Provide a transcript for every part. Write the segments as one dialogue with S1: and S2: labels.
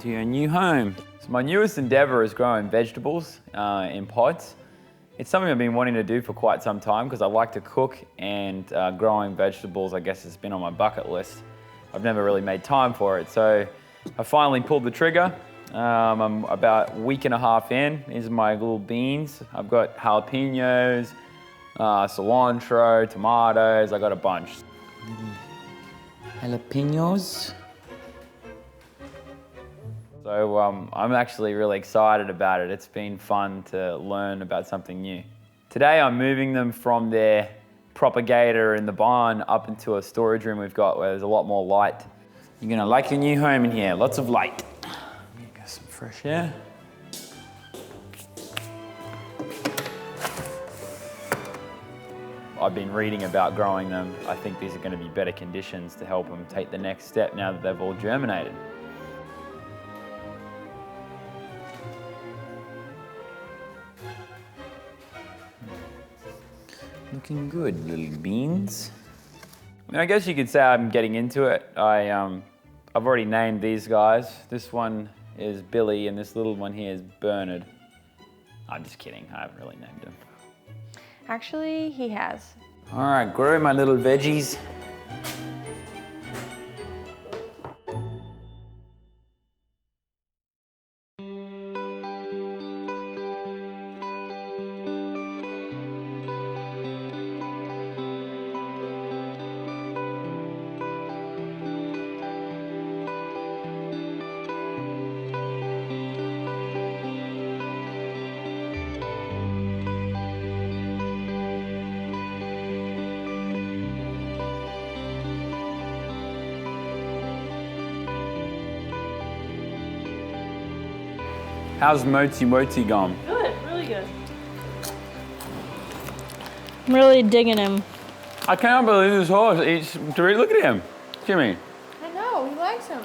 S1: to your new home. So my newest endeavor is growing vegetables in pots. It's something I've been wanting to do for quite some time because I like to cook, and growing vegetables, I guess, has been on my bucket list. I've never really made time for it, so I finally pulled the trigger. I'm about a week and a half in. These are my little beans. I've got jalapenos, cilantro, tomatoes. I got a bunch. Jalapenos. So I'm actually really excited about it. It's been fun to learn about something new. Today I'm moving them from their propagator in the barn up into a storage room we've got where there's a lot more light. You're gonna like your new home in here, lots of light. Get some fresh air. I've been reading about growing them. I think these are gonna be better conditions to help them take the next step now that they've all germinated. Looking good, little beans. I mean, I guess you could say I'm getting into it. I've already named these guys. This one is Billy, and this little one here is Bernard. I'm just kidding, I haven't really named him.
S2: Actually, he has.
S1: All right, grow my little veggies. How's Mozart gone?
S3: Good, really good. I'm really digging him.
S1: I can't believe this horse eats Dorito. Look at him, Jimmy.
S2: I know, he likes him.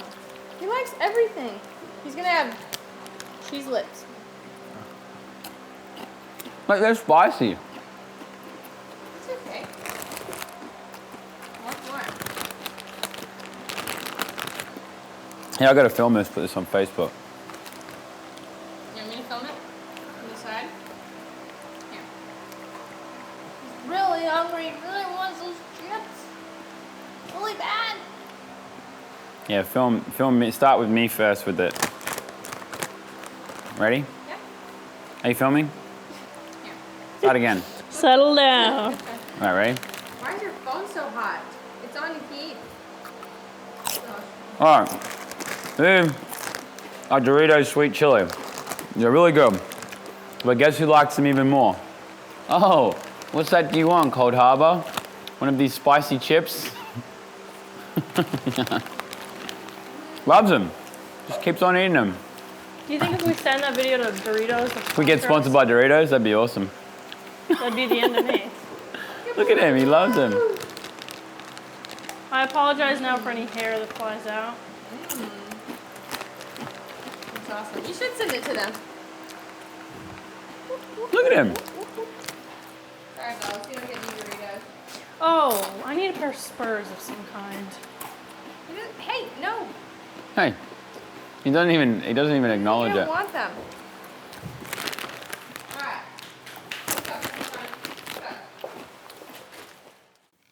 S2: He likes everything. He's gonna have cheese lips.
S1: Like, they're spicy.
S2: It's okay. What's more?
S1: Yeah, I gotta film this, put this on Facebook.
S2: You want me to film it? On the side? Here. He's really hungry. He really wants those chips. Really bad.
S1: Yeah, film me. Start with me first with it. Ready?
S2: Yeah.
S1: Are you filming?
S2: Here.
S1: Start again.
S3: Settle down.
S1: All right, ready?
S2: Why is your phone so hot? It's on heat.
S1: All right. These are Doritos sweet chili. They're really good. But guess who likes them even more? Oh, what's that you want, Cold Harbor? One of these spicy chips? Loves them. Just keeps on eating them.
S3: Do you think if we send that video to Doritos,
S1: If we get sponsored by Doritos, that'd be awesome.
S3: that'd be the end of me.
S1: Look at him, he loves them.
S3: I apologize now for any hair that flies out.
S2: That's awesome. You should send it to them.
S1: Look at him.
S2: Alright, fellas, you don't get any Doritos.
S3: Oh, I need a pair of spurs of some kind.
S2: Hey, no.
S1: Hey, he doesn't even acknowledge
S2: You don't
S1: it.
S2: want them. Alright. Let's go.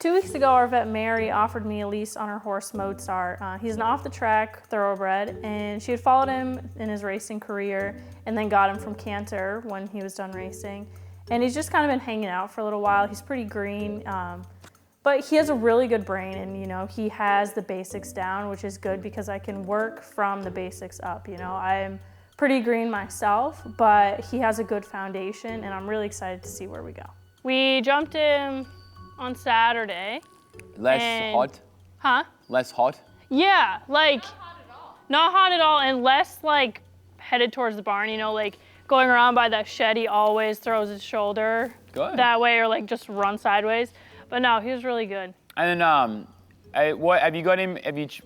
S3: 2 weeks ago, our vet Mary offered me a lease on her horse Mozart. He's an off-the-track thoroughbred, and she had followed him in his racing career and then got him from Canter when he was done racing. And he's just kind of been hanging out for a little while. He's pretty green, but he has a really good brain, and he has the basics down, which is good because I can work from the basics up. I'm pretty green myself, but he has a good foundation, and I'm really excited to see where we go. We jumped him on Saturday.
S1: Less hot?
S3: Huh?
S1: Less hot?
S3: Yeah, like not hot at all, and less like headed towards the barn, like going around by that shed. He always throws his shoulder that way, or like just run sideways. But no, he was really good. And
S1: then what have you got him?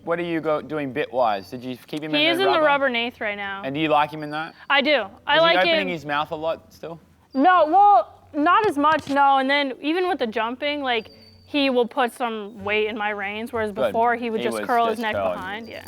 S1: What are you doing bit wise? Did you keep him in the rubber?
S3: He is in the rubber nath right now.
S1: And do you like him in that?
S3: I do. I like him.
S1: Is he opening his mouth a lot still?
S3: No, well, not as much, no. And then even with the jumping, like he will put some weight in my reins, whereas before he would just curl his neck behind. Yeah.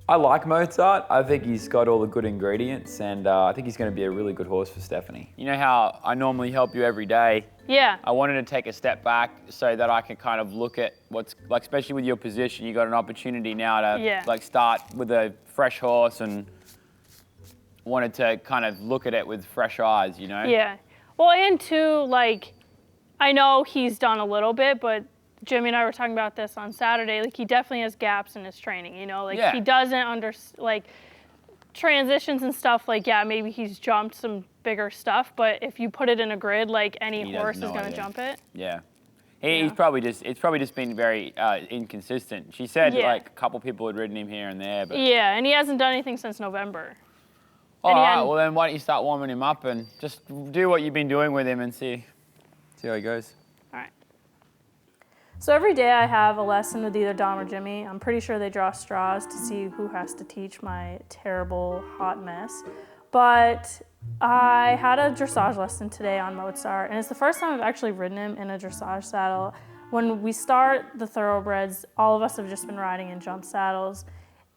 S1: I like Mozart. I think he's got all the good ingredients, and I think he's going to be a really good horse for Stephanie. You know how I normally help you every day?
S3: Yeah.
S1: I wanted to take a step back so that I can kind of look at what's, like, especially with your position, you got an opportunity now to like start with a fresh horse, and wanted to kind of look at it with fresh eyes, you know?
S3: Yeah. Well, and too, like, I know he's done a little bit, but Jimmy and I were talking about this on Saturday. Like, he definitely has gaps in his training, you know? Like, he doesn't like, transitions and stuff, like, yeah, maybe he's jumped some bigger stuff, but if you put it in a grid, like, any horse is going to jump it.
S1: Yeah. He's probably just, it's probably just been very inconsistent. She said, like, a couple people had ridden him here and there, but...
S3: Yeah, and he hasn't done anything since November.
S1: All right, well, then why don't you start warming him up and just do what you've been doing with him and see how he goes.
S3: All right. So every day I have a lesson with either Dom or Jimmy. I'm pretty sure they draw straws to see who has to teach my terrible hot mess. But I had a dressage lesson today on Mozart, and it's the first time I've actually ridden him in a dressage saddle. When we start the thoroughbreds, all of us have just been riding in jump saddles.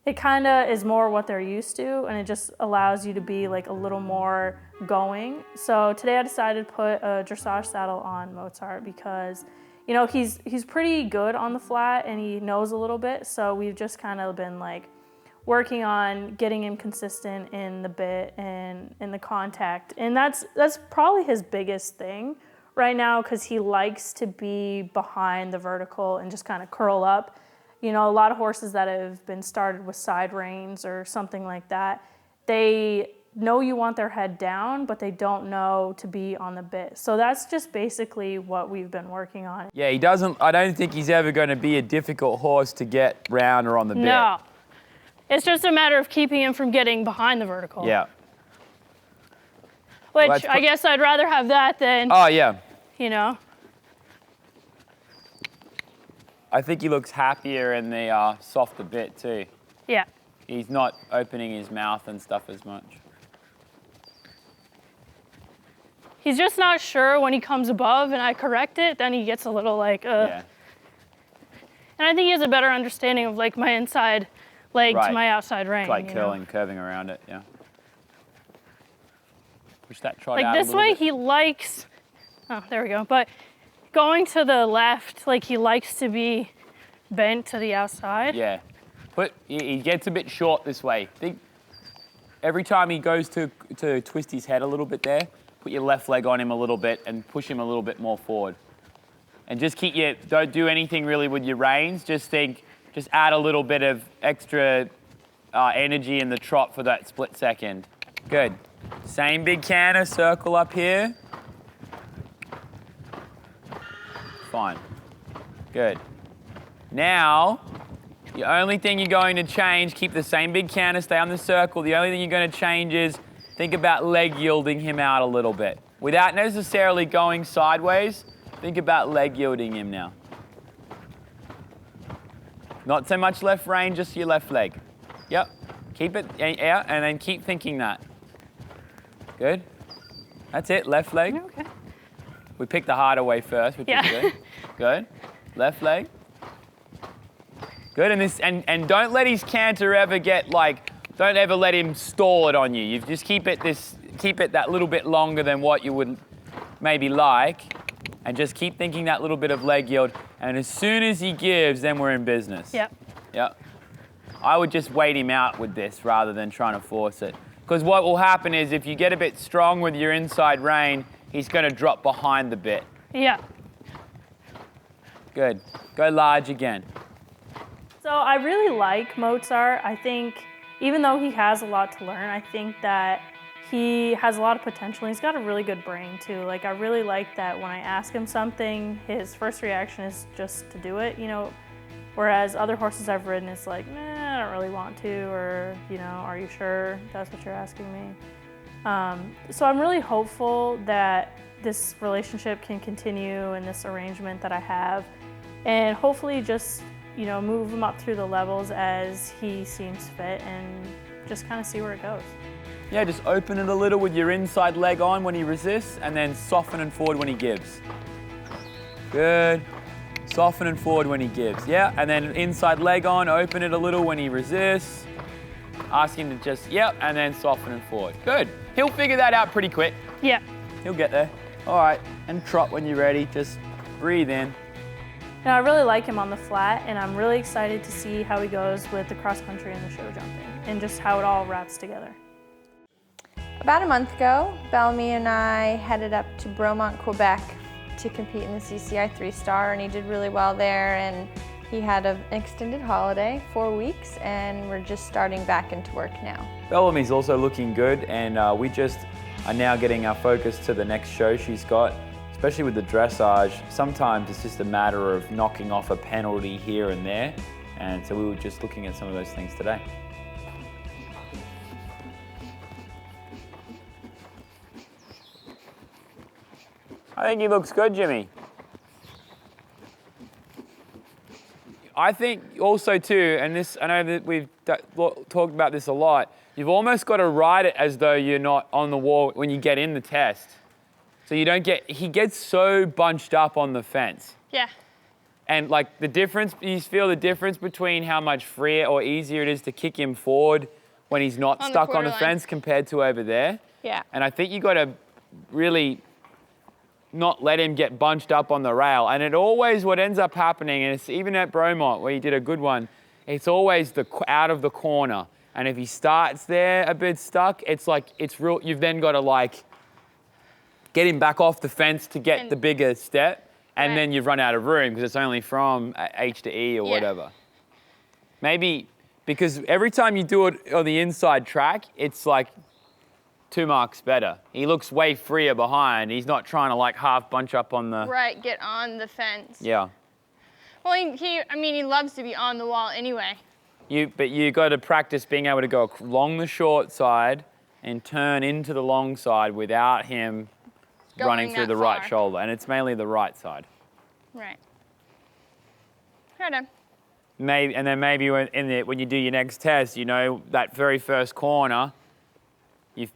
S3: It kind of is more what they're used to, and it just allows you to be like a little more going. So today I decided to put a dressage saddle on Mozart because, you know, he's pretty good on the flat and he knows a little bit. So we've just kind of been like working on getting him consistent in the bit and in the contact. And that's probably his biggest thing right now, because he likes to be behind the vertical and just kind of curl up. You know, a lot of horses that have been started with side reins or something like that, they know you want their head down, but they don't know to be on the bit. So that's just basically what we've been working on.
S1: Yeah, he doesn't, I don't think he's ever going to be a difficult horse to get round or on the bit.
S3: No. It's just a matter of keeping him from getting behind the vertical.
S1: Yeah.
S3: Which,
S1: Well,
S3: I guess I'd rather have that than, you know.
S1: I think he looks happier in the softer bit too.
S3: Yeah.
S1: He's not opening his mouth and stuff as much.
S3: He's just not sure when he comes above and I correct it, then he gets a little like,
S1: Yeah.
S3: And I think he has a better understanding of like my inside leg to my outside rein.
S1: Like curving around it, yeah. Push that trot out
S3: like this way he likes, oh, there we go. But going to the left, like he likes to be bent to the outside.
S1: Yeah. But he gets a bit short this way. Think every time he goes to twist his head a little bit there, put your left leg on him a little bit and push him a little bit more forward. And just don't do anything really with your reins. Just add a little bit of extra energy in the trot for that split second. Good. Same big canter, circle up here. Fine. Good. Now, the only thing you're going to change, keep the same big canter, stay on the circle. The only thing you're going to change is think about leg yielding him out a little bit. Without necessarily going sideways, think about leg yielding him now. Not so much left rein, just your left leg. Yep. Keep it out and then keep thinking that. Good. That's it, left leg.
S3: Okay.
S1: We picked the harder way first, which is good. Good. Left leg. Good, and don't let his canter ever get like, don't ever let him stall it on you. You just keep it that little bit longer than what you would maybe like, and just keep thinking that little bit of leg yield. And as soon as he gives, then we're in business.
S3: Yep.
S1: Yep. I would just wait him out with this rather than trying to force it. Because what will happen is if you get a bit strong with your inside rein, he's going to drop behind the bit.
S3: Yeah.
S1: Good. Go large again.
S3: So I really like Mozart. I think even though he has a lot to learn, I think that he has a lot of potential. He's got a really good brain too. Like I really like that when I ask him something, his first reaction is just to do it, you know, whereas other horses I've ridden, it's like, nah, I don't really want to, or, you know, are you sure that's what you're asking me? So I'm really hopeful that this relationship can continue in this arrangement that I have, and hopefully just, you know, move him up through the levels as he seems fit and just kind of see where it goes.
S1: Yeah, just open it a little with your inside leg on when he resists, and then soften and forward when he gives. Good. Soften and forward when he gives. Yeah, and then inside leg on, open it a little when he resists. Ask him to just, yep, and then soften and forward. Good. He'll figure that out pretty quick.
S3: Yeah.
S1: He'll get there. All right, and trot when you're ready. Just breathe in.
S3: Now, I really like him on the flat, and I'm really excited to see how he goes with the cross country and the show jumping, and just how it all wraps together.
S2: About a month ago, Bellamy and I headed up to Bromont, Quebec to compete in the CCI 3-star, and he did really well there, and he had an extended holiday, 4 weeks, and we're just starting back into work now.
S1: Bellamy's also looking good, and we just are now getting our focus to the next show she's got, especially with the dressage. Sometimes it's just a matter of knocking off a penalty here and there, and so we were just looking at some of those things today. I think he looks good, Jimmy. I think also too, and this, I know that we've talked about this a lot, you've almost got to ride it as though you're not on the wall when you get in the test. So you don't get, he gets so bunched up on the fence.
S2: Yeah.
S1: And like the difference, you feel the difference between how much freer or easier it is to kick him forward when he's not stuck on the fence compared to over there.
S2: Yeah.
S1: And I think you got to really not let him get bunched up on the rail. And it always, what ends up happening, and it's even at Bromont where he did a good one, it's always the out of the corner. And if he starts there a bit stuck, it's like, it's real, you've then got to like get him back off the fence to get the bigger step. And then you've run out of room because it's only from H to E or whatever. Maybe, because every time you do it on the inside track, it's like 2 marks better. He looks way freer behind. He's not trying to like half bunch up on the...
S2: Right, get on the fence.
S1: Yeah.
S2: Well, he loves to be on the wall anyway.
S1: But you got to practice being able to go along the short side and turn into the long side without him running through the right shoulder. And it's mainly the right side.
S2: Right. Right.
S1: Maybe, and then maybe when you do your next test, you know, that very first corner,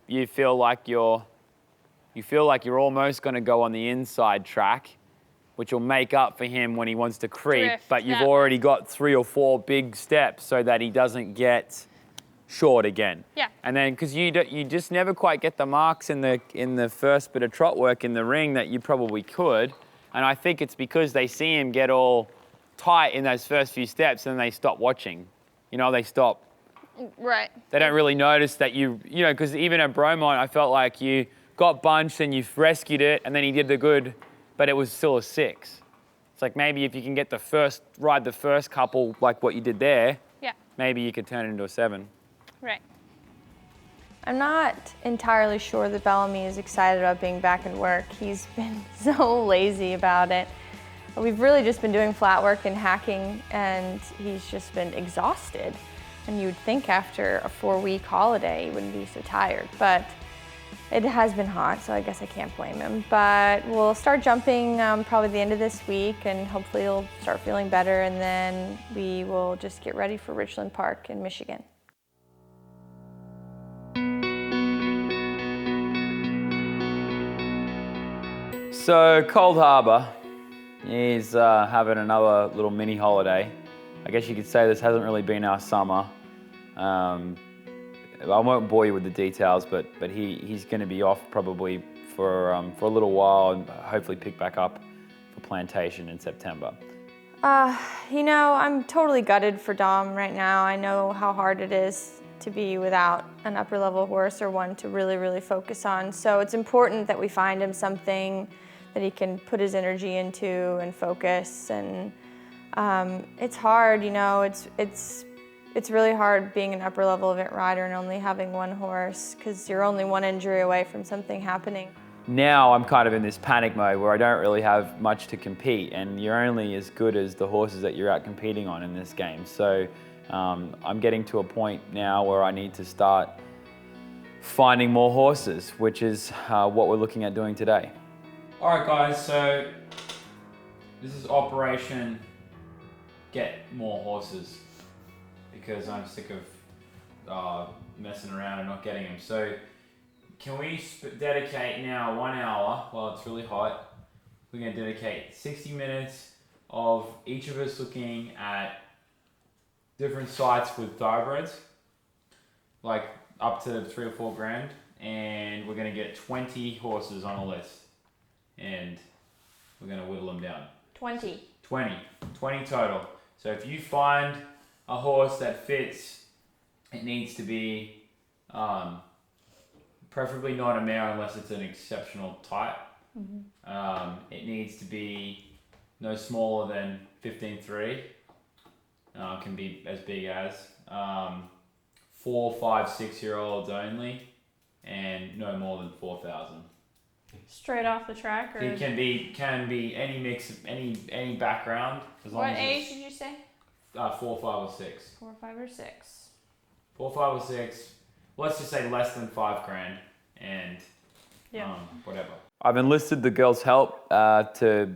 S1: you feel like you're almost going to go on the inside track, which will make up for him when he wants to creep.
S2: Drift,
S1: but you've already got 3 or 4 big steps so that he doesn't get short again.
S2: Yeah.
S1: And then because you just never quite get the marks in the first bit of trot work in the ring that you probably could, and I think it's because they see him get all tight in those first few steps and they stop watching. You know, they stop.
S2: Right.
S1: They don't really notice that you know, because even at Bromont, I felt like you got bunched and you rescued it, and then he did the good, but it was still a 6. It's like maybe if you can get ride the first couple like what you did there, maybe you could turn it into a 7.
S2: Right. I'm not entirely sure that Bellamy is excited about being back in work. He's been so lazy about it. We've really just been doing flat work and hacking, and he's just been exhausted. And you would think after a 4-week holiday, he wouldn't be so tired, but it has been hot, so I guess I can't blame him. But we'll start jumping probably the end of this week, and hopefully he'll start feeling better, and then we will just get ready for Richland Park in Michigan.
S1: So Cold Harbour is having another little mini holiday. I guess you could say this hasn't really been our summer. I won't bore you with the details, but he's going to be off probably for a little while and hopefully pick back up for plantation in September.
S2: You know, I'm totally gutted for Dom right now. I know how hard it is to be without an upper level horse or one to really, really focus on. So it's important that we find him something that he can put his energy into and focus. And it's hard, you know, it's really hard being an upper level event rider and only having one horse, because you're only one injury away from something happening.
S1: Now I'm kind of in this panic mode where I don't really have much to compete, and you're only as good as the horses that you're out competing on in this game. So I'm getting to a point now where I need to start finding more horses, which is what we're looking at doing today. All right, guys, so this is Operation Get More Horses, because I'm sick of messing around and not getting them. So can we dedicate now 1 hour while it's really hot? We're going to dedicate 60 minutes of each of us looking at different sites with thoroughbreds like up to 3 or 4 grand, and we're gonna get 20 horses on a list, and we're gonna whittle them down.
S2: 20.
S1: 20 total. So if you find a horse that fits, it needs to be preferably not a mare unless it's an exceptional type. It needs to be no smaller than 15.3. Can be as big as 4, 5, 6-year-olds only, and no more than 4,000.
S3: Straight off the track, or
S1: It can be any mix of any background, as long
S2: What
S1: as
S2: age did you say?
S1: 4, 5, or 6.
S2: 4, 5, or 6.
S1: 4, 5, or 6. Let's just say less than 5 grand, and whatever. I've enlisted the girls' help to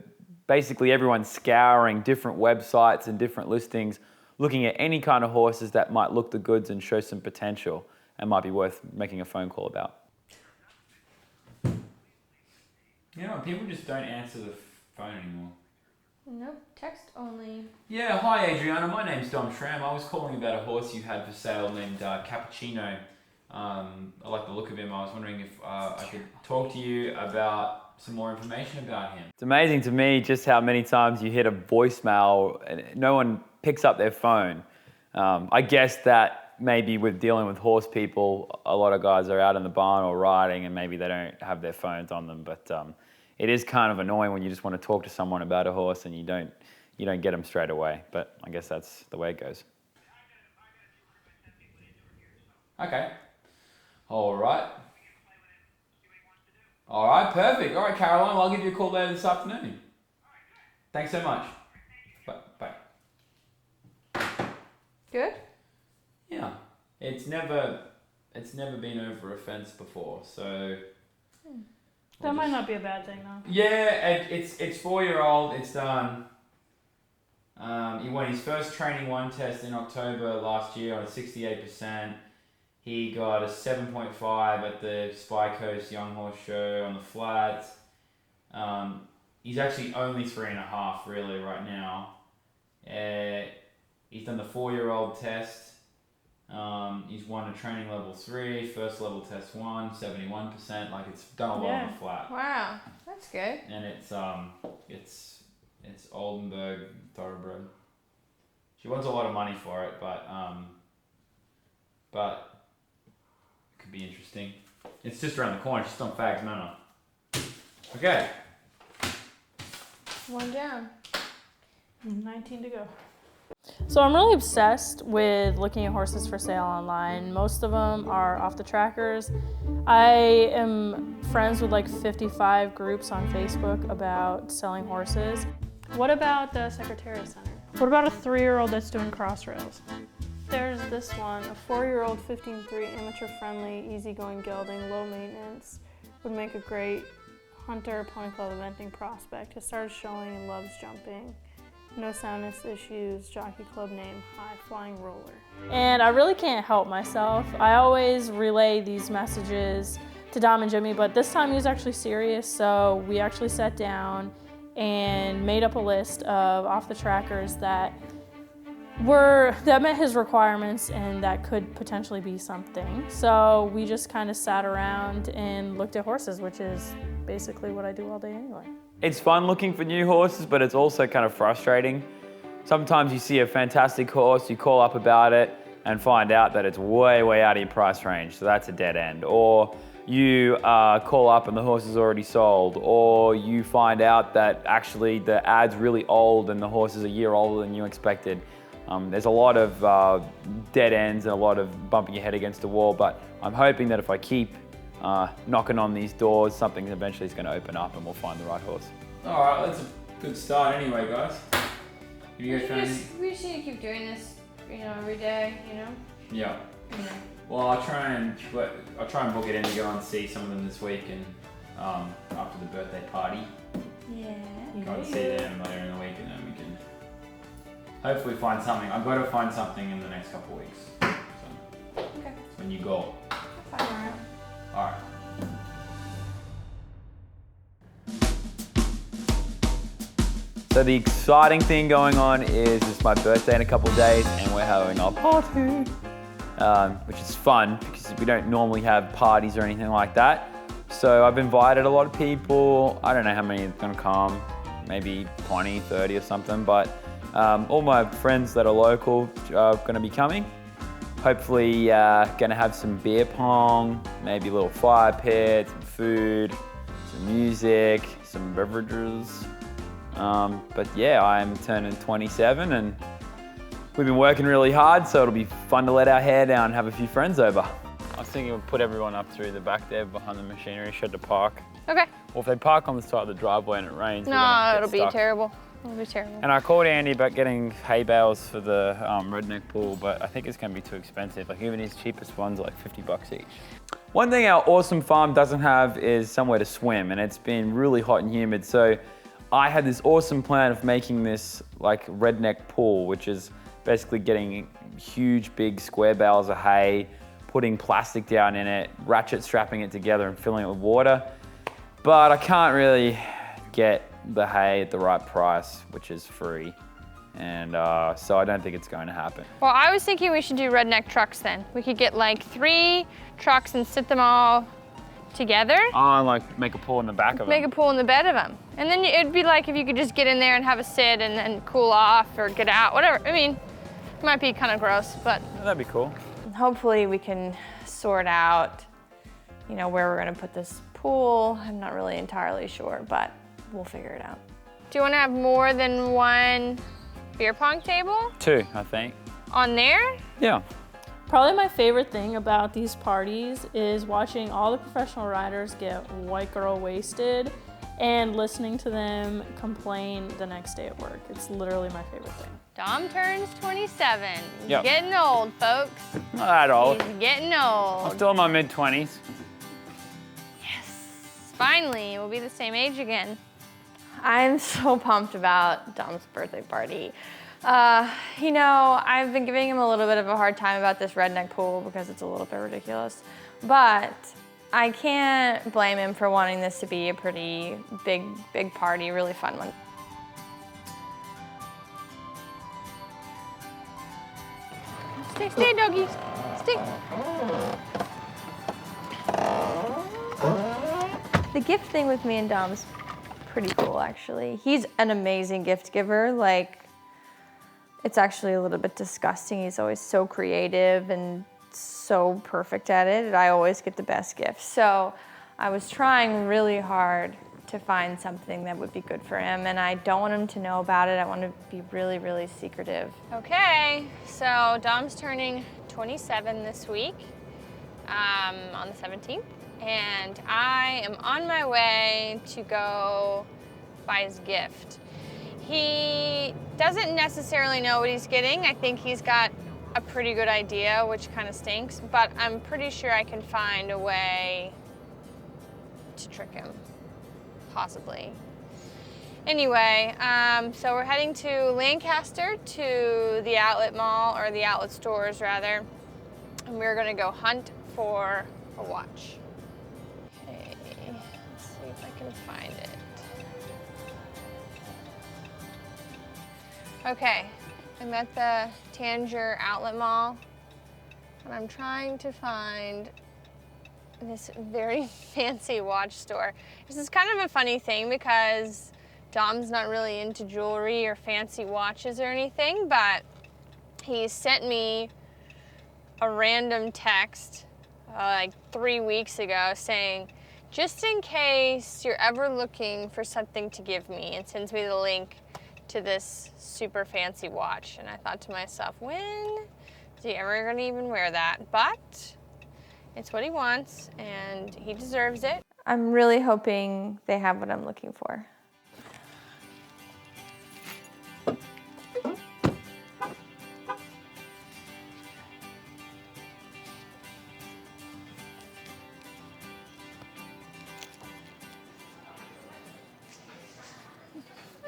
S1: basically everyone scouring different websites and different listings, looking at any kind of horses that might look the goods and show some potential and might be worth making a phone call about. You know, people just don't answer the phone anymore.
S2: Nope, text only.
S1: Yeah, hi Adriana, my name's Schramm. I was calling about a horse you had for sale named Cappuccino. I like the look of him. I was wondering if I could talk to you about some more information about him. It's amazing to me just how many times you hit a voicemail and no one picks up their phone. I guess that maybe with dealing with horse people, a lot of guys are out in the barn or riding and maybe they don't have their phones on them, but it is kind of annoying when you just want to talk to someone about a horse and you don't get them straight away, but I guess that's the way it goes. Okay. All right. All right, perfect. All right, Caroline, well, I'll give you a call later this afternoon. Thanks so much. Bye.
S2: Good?
S1: Yeah. It's never been over a fence before, so...
S3: that might not be a bad thing, though.
S1: Yeah, it's 4-year-old. It's done. He won his first training 1 test in October last year on a 68%. He got a 7.5 at the Spy Coast Young Horse Show on the flats. He's actually only 3.5 really right now. He's done the 4-year-old test. He's won a training level 3, first level test 1, 71%. Like, it's done a lot on the flat.
S2: Wow, that's good.
S1: And it's Oldenburg thoroughbred. She wants a lot of money for it, but it could be interesting. It's just around the corner. She's on Fags Manor. Okay.
S2: 1 down.
S3: 19 to go. So I'm really obsessed with looking at horses for sale online. Most of them are off the trackers. I am friends with like 55 groups on Facebook about selling horses. What about the Secretariat Center? What about a 3-year-old that's doing cross rails? There's this one, a 4-year-old 15.3 amateur-friendly, easygoing gelding, low maintenance. Would make a great hunter pony club eventing prospect. Has started showing and loves jumping. No soundness issues, jockey club name, high flying roller. And I really can't help myself. I always relay these messages to Dom and Jimmy, but this time he was actually serious, so we actually sat down and made up a list of off the trackers that met his requirements and that could potentially be something. So we just kind of sat around and looked at horses, which is basically what I do all day anyway.
S1: It's fun looking for new horses, but it's also kind of frustrating. Sometimes you see a fantastic horse, you call up about it and find out that it's way, way out of your price range, so that's a dead end. Or you call up and the horse is already sold, or you find out that actually the ad's really old and the horse is a year older than you expected. There's a lot of dead ends and a lot of bumping your head against the wall, but I'm hoping that if I keep knocking on these doors, something eventually is going to open up and we'll find the right horse. All right, that's a good start anyway, guys. You guys trying?
S2: We just need to keep doing this, every day,
S1: Yeah.
S2: Yeah.
S1: Well, I'll try and book it in to go and see some of them this week, and after the birthday party, go and see them later in the week, and then we can hopefully find something. I've got to find something in the next couple of weeks. So
S2: Okay.
S1: that's when you go.
S2: Fine.
S1: All right. So the exciting thing going on is it's my birthday in a couple of days and we're having a party. which is fun because we don't normally have parties or anything like that. So I've invited a lot of people. I don't know how many are gonna come, maybe 20, 30 or something, but all my friends that are local are gonna be coming. Hopefully gonna have some beer pong, maybe a little fire pit, some food, some music, some beverages. But yeah, I'm turning 27 and we've been working really hard, so it'll be fun to let our hair down and have a few friends over. I was thinking we'll put everyone up through the back there behind the machinery shed to park.
S2: Okay.
S1: Well, if they park on the side of the driveway and it rains,
S2: No, it'll be terrible. It'll be terrible.
S1: And I called Andy about getting hay bales for the redneck pool, but I think it's going to be too expensive. Like even his cheapest ones are like $50 each. One thing our awesome farm doesn't have is somewhere to swim, and it's been really hot and humid. So I had this awesome plan of making this like redneck pool, which is basically getting huge, big square bales of hay, putting plastic down in it, ratchet strapping it together and filling it with water. But I can't really get the hay at the right price, which is free. And so I don't think it's going to happen.
S2: Well, I was thinking we should do redneck trucks then. We could get like 3 trucks and sit them all together.
S1: Oh, and like make a pool in the back of them.
S2: Make a pool in the bed of them. And then it'd be like if you could just get in there and have a sit and then cool off or get out, whatever. I mean, it might be kind of gross, but.
S1: That'd be cool.
S2: Hopefully we can sort out, you know, where we're gonna put this pool. I'm not really entirely sure, but we'll figure it out. Do you wanna have more than 1 beer pong table?
S1: 2, I think.
S2: On there?
S1: Yeah.
S3: Probably my favorite thing about these parties is watching all the professional riders get white girl wasted and listening to them complain the next day at work. It's literally my favorite thing.
S2: Dom turns 27. He's
S1: Yep.
S2: getting old, folks.
S1: Not that old.
S2: He's getting
S1: I'm
S2: old.
S1: still in my mid-20s.
S2: Yes, finally, we'll be the same age again. I'm so pumped about Dom's birthday party. You know, I've been giving him a little bit of a hard time about this redneck pool because it's a little bit ridiculous, but I can't blame him for wanting this to be a pretty big party, really fun one. Stay, doggies, stay. The gift thing with me and Dom's pretty cool, actually. He's an amazing gift giver. Like, it's actually a little bit disgusting. He's always so creative and so perfect at it. And I always get the best gifts. So I was trying really hard to find something that would be good for him, and I don't want him to know about it. I want to be really, really secretive. Okay, so Dom's turning 27 this week, on the 17th. And I am on my way to go buy his gift. He doesn't necessarily know what he's getting. I think he's got a pretty good idea, which kind of stinks, but I'm pretty sure I can find a way to trick him, possibly. Anyway, so we're heading to Lancaster to the outlet mall, or the outlet stores rather, and we're gonna go hunt for a watch. Let's see if I can find it. Okay, I'm at the Tanger Outlet Mall, and I'm trying to find this very fancy watch store. This is kind of a funny thing because Dom's not really into jewelry or fancy watches or anything, but he sent me a random text like 3 weeks ago saying, just in case you're ever looking for something to give me, and sends me the link to this super fancy watch. And I thought to myself, when is he ever gonna even wear that? But it's what he wants and he deserves it. I'm really hoping they have what I'm looking for.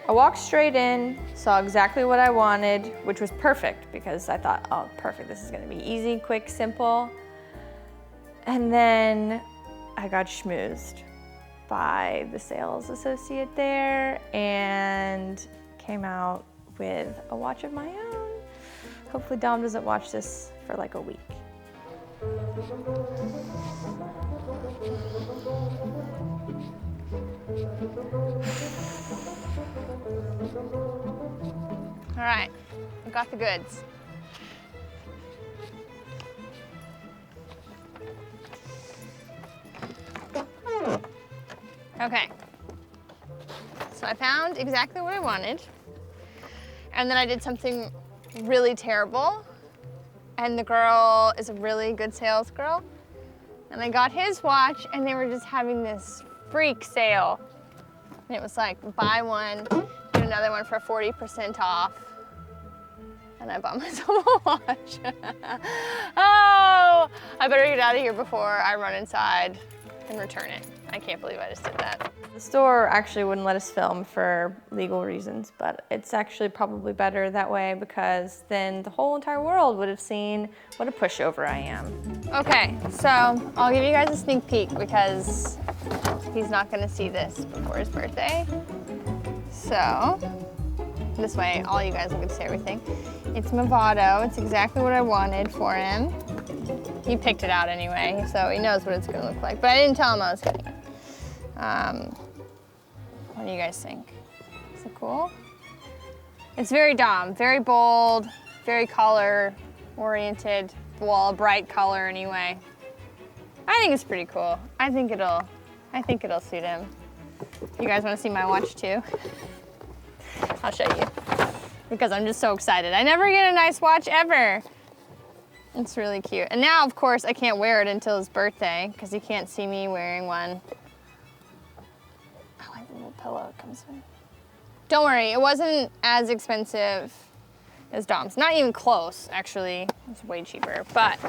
S2: I walked straight in, saw exactly what I wanted, which was perfect because I thought, oh, perfect, this is gonna be easy, quick, simple. And then I got schmoozed by the sales associate there and came out with a watch of my own. Hopefully Dom doesn't watch this for like a week. All right, I've got the goods. Okay, so I found exactly what I wanted, and then I did something really terrible, and the girl is a really good sales girl, and I got his watch, and they were just having this freak sale, and it was like buy one, get another one for 40% off, and I bought myself a watch. Oh, I better get out of here before I run inside and return it. I can't believe I just did that. The store actually wouldn't let us film for legal reasons, but it's actually probably better that way because then the whole entire world would have seen what a pushover I am. Okay, so I'll give you guys a sneak peek because he's not gonna see this before his birthday. So, this way all you guys will get to see everything. It's Movado, it's exactly what I wanted for him. He picked it out anyway, so he knows what it's gonna look like, but I didn't tell him I was getting it. What do you guys think? Is it cool? It's very Dom, very bold, very color oriented. Well, a bright color anyway. I think it's pretty cool. I think it'll suit him. You guys want to see my watch too? I'll show you because I'm just so excited. I never get a nice watch ever. It's really cute. And now, of course, I can't wear it until his birthday because he can't see me wearing one. I like the little pillow it comes with. Don't worry, it wasn't as expensive as Dom's. Not even close, actually. It's way cheaper. But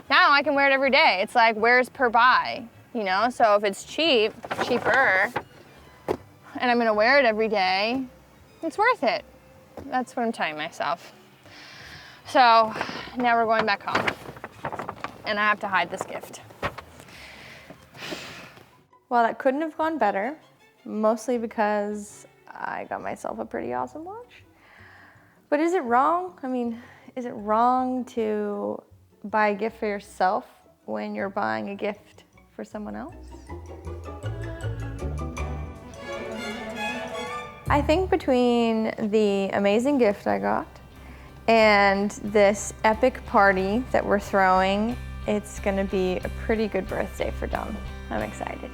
S2: now I can wear it every day. It's like, where's per buy? You know, so if it's cheaper, and I'm gonna wear it every day, it's worth it. That's what I'm telling myself. So now we're going back home, and I have to hide this gift. Well, that couldn't have gone better, mostly because I got myself a pretty awesome watch. But is it wrong? I mean, is it wrong to buy a gift for yourself when you're buying a gift for someone else? I think between the amazing gift I got and this epic party that we're throwing, it's gonna be a pretty good birthday for Dom. I'm excited.